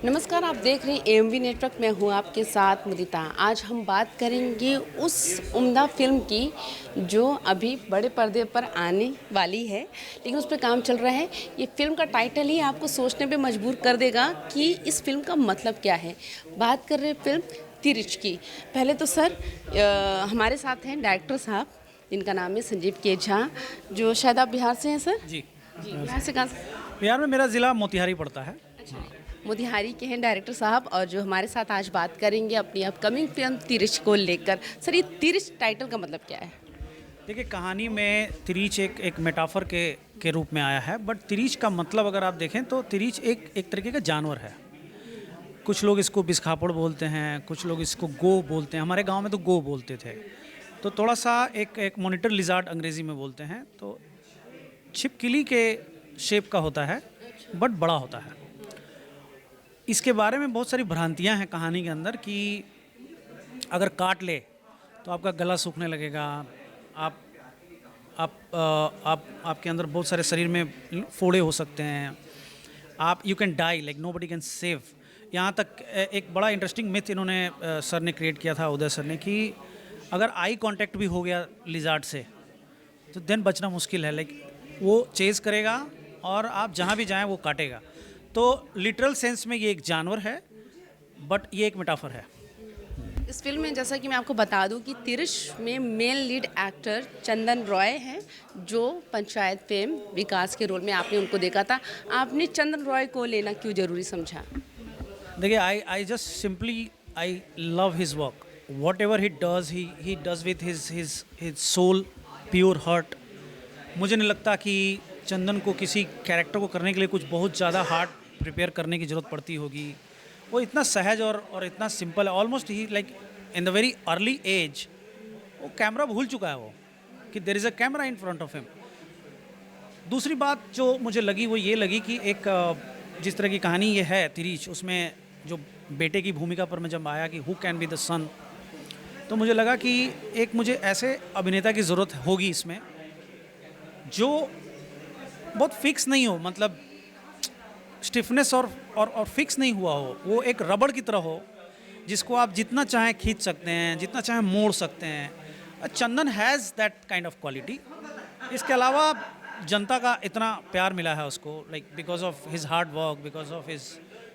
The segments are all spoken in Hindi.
नमस्कार, आप देख रहे हैं एएमवी नेटवर्क। मैं हूँ आपके साथ मुदिता। आज हम बात करेंगे उस उम्दा फिल्म की जो अभी बड़े पर्दे पर आने वाली है, लेकिन उस पर काम चल रहा है। ये फिल्म का टाइटल ही आपको सोचने पे मजबूर कर देगा कि इस फिल्म का मतलब क्या है। बात कर रहे हैं फिल्म तिरिच की। पहले तो सर हमारे साथ हैं डायरेक्टर साहब, जिनका नाम है संजीव के झा, जो शायद आप बिहार से हैं सर। जी। जी, बिहार से कहाँ से? बिहार में मेरा ज़िला मोतिहारी पड़ता है। मोतिहारी के हैं डायरेक्टर साहब, और जो हमारे साथ आज बात करेंगे अपनी अपकमिंग फिल्म तिरिच को लेकर। सर, ये तिरिच टाइटल का मतलब क्या है? देखिए, कहानी में तिरीच एक मेटाफर के रूप में आया है, बट तिरीच का मतलब अगर आप देखें तो तिरीच एक तरीके का जानवर है। कुछ लोग इसको बिस्खापड़ बोलते हैं, कुछ लोग इसको गो बोलते हैं। हमारे गांव में तो गो बोलते थे। तो थोड़ा सा एक मॉनिटर लिजार्ड अंग्रेज़ी में बोलते हैं। तो छिपकली के शेप का होता है, बट बड़ा होता है। इसके बारे में बहुत सारी भ्रांतियां हैं कहानी के अंदर कि अगर काट ले तो आपका गला सूखने लगेगा, आप आपके अंदर बहुत सारे शरीर में फोड़े हो सकते हैं, आप you can die, like nobody can save. यहाँ तक एक बड़ा इंटरेस्टिंग मिथ इन्होंने सर ने क्रिएट किया था, उदय सर ने, कि अगर आई कांटेक्ट भी हो गया लिजार्ड से तो देन बचना मुश्किल है। लाइक वो चेज़ करेगा और आप जहाँ भी जाएं वो काटेगा। तो लिटरल सेंस में ये एक जानवर है, बट ये एक मेटाफर है। इस फिल्म में जैसा कि मैं आपको बता दूं कि तिरिश में मेन लीड एक्टर चंदन रॉय हैं, जो पंचायत प्रेम विकास के रोल में आपने उनको देखा था। आपने चंदन रॉय को लेना क्यों जरूरी समझा? देखिए, I just simply I love his work. Whatever he does with his soul, pure heart. मुझे नहीं लगता कि चंदन को किसी कैरेक्टर को करने के लिए कुछ बहुत ज़्यादा हार्ड प्रिपेयर करने की ज़रूरत पड़ती होगी। वो इतना सहज और इतना सिंपल है। ऑलमोस्ट ही like in the very early age वो कैमरा भूल चुका है, वो कि there is a camera in front of him. दूसरी बात जो मुझे लगी वो ये लगी कि एक जिस तरह की कहानी ये है तिरीच, उसमें जो बेटे की भूमिका पर मैं जब आया कि हु कैन बी द सन, तो मुझे लगा कि एक मुझे ऐसे अभिनेता की ज़रूरत होगी इसमें जो बहुत फिक्स नहीं हो, मतलब स्टिफनेस और फिक्स नहीं हुआ हो। वो एक रबड़ की तरह हो जिसको आप जितना चाहें खींच सकते हैं, जितना चाहें मोड़ सकते हैं। Chandan has that kind of quality. इसके अलावा जनता का इतना प्यार मिला है उसको, like because of his hard work, because of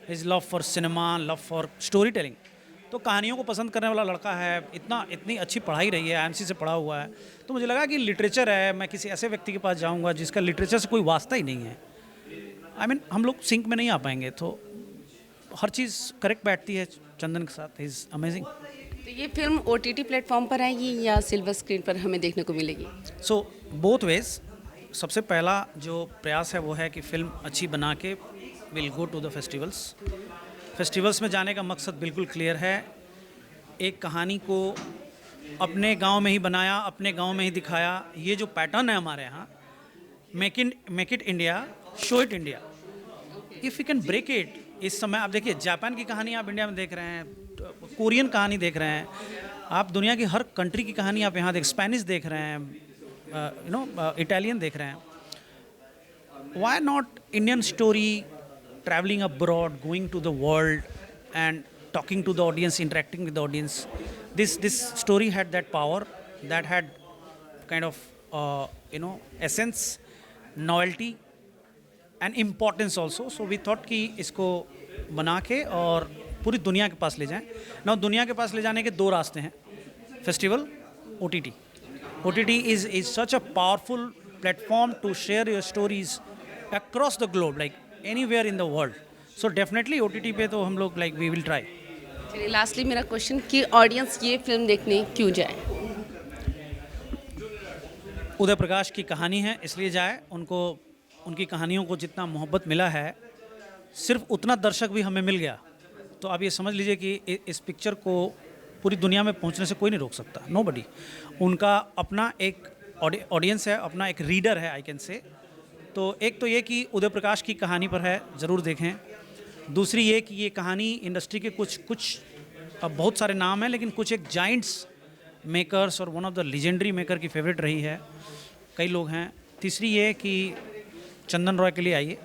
his love for cinema, love for story telling. तो कहानियों को पसंद करने वाला लड़का है। इतनी अच्छी पढ़ाई रही है, आईएमसी से पढ़ा हुआ है। तो मुझे लगा कि लिटरेचर है, मैं किसी ऐसे व्यक्ति के पास जाऊंगा जिसका लिटरेचर से कोई वास्ता ही नहीं है। हम लोग सिंक में नहीं आ पाएंगे। तो हर चीज़ करेक्ट बैठती है चंदन के साथ। Is amazing. तो ये फिल्म ओटीटी प्लेटफॉर्म पर आएगी या सिल्वर स्क्रीन पर हमें देखने को मिलेगी? So both ways. सबसे पहला जो प्रयास है वो है कि फिल्म अच्छी बना के will go to the festivals में जाने का मकसद बिल्कुल क्लियर है। एक कहानी को अपने गांव में ही बनाया, अपने गांव में ही दिखाया। ये जो पैटर्न है हमारे यहाँ, make it India, show it India. If you can break it. इस समय आप देखिए, जापान की कहानी आप इंडिया में देख रहे हैं, कोरियन कहानी देख रहे हैं, आप दुनिया की हर कंट्री की कहानी आप यहाँ स्पेनिश देख रहे हैं, इटालियन देख रहे हैं। Why not Indian story travelling abroad, going to the world and talking to the audience, interacting with the audience. This story had that power, that had kind of essence, novelty and importance also. So we thought कि इसको बना के और पूरी दुनिया के पास ले जाएं। ना दुनिया के पास ले जाने के दो रास्ते हैं, festival, OTT. OTT is such a powerful platform to share your stories across the globe, like anywhere in the world. So definitely OTT पे तो हम लोग like we will try. चलिए, लास्टली मेरा क्वेश्चन कि ऑडियंस ये फिल्म देखने क्यों जाए? उदय प्रकाश की कहानी है इसलिए जाए। उनको उनकी कहानियों को जितना मोहब्बत मिला है, सिर्फ उतना दर्शक भी हमें मिल गया। तो आप ये समझ लीजिए कि इस पिक्चर को पूरी दुनिया में पहुंचने से कोई नहीं रोक सकता, नोबडी। उनका अपना एक ऑडियंस है, अपना एक रीडर है, आई कैन से। तो एक तो ये कि उदय प्रकाश की कहानी पर है, ज़रूर देखें। दूसरी ये कि ये कहानी इंडस्ट्री के कुछ अब बहुत सारे नाम हैं, लेकिन कुछ एक जाइंट्स मेकर्स और one of the legendary maker की फेवरेट रही है, कई लोग हैं। तीसरी ये कि चंदन रॉय के लिए आइए।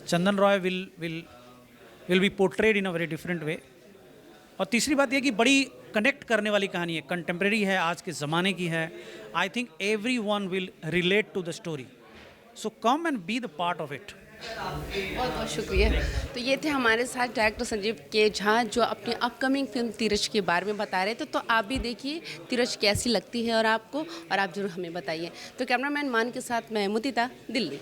Chandan Roy will will be portrayed in a very different way. और तीसरी बात यह कि बड़ी कनेक्ट करने वाली कहानी है, कंटेम्प्रेरी है, आज के ज़माने की है। I think everyone will relate to the story, so come and be the part of it. बहुत बहुत शुक्रिया। तो ये थे हमारे साथ डायरेक्टर संजीव के झा, जो अपनी अपकमिंग फिल्म तीरज के बारे में बता रहे थे। तो आप भी देखिए तीरज कैसी लगती है और आपको, और आप जरूर हमें बताइए। तो कैमरामैन मान के साथ मैं मुदिता, दिल्ली।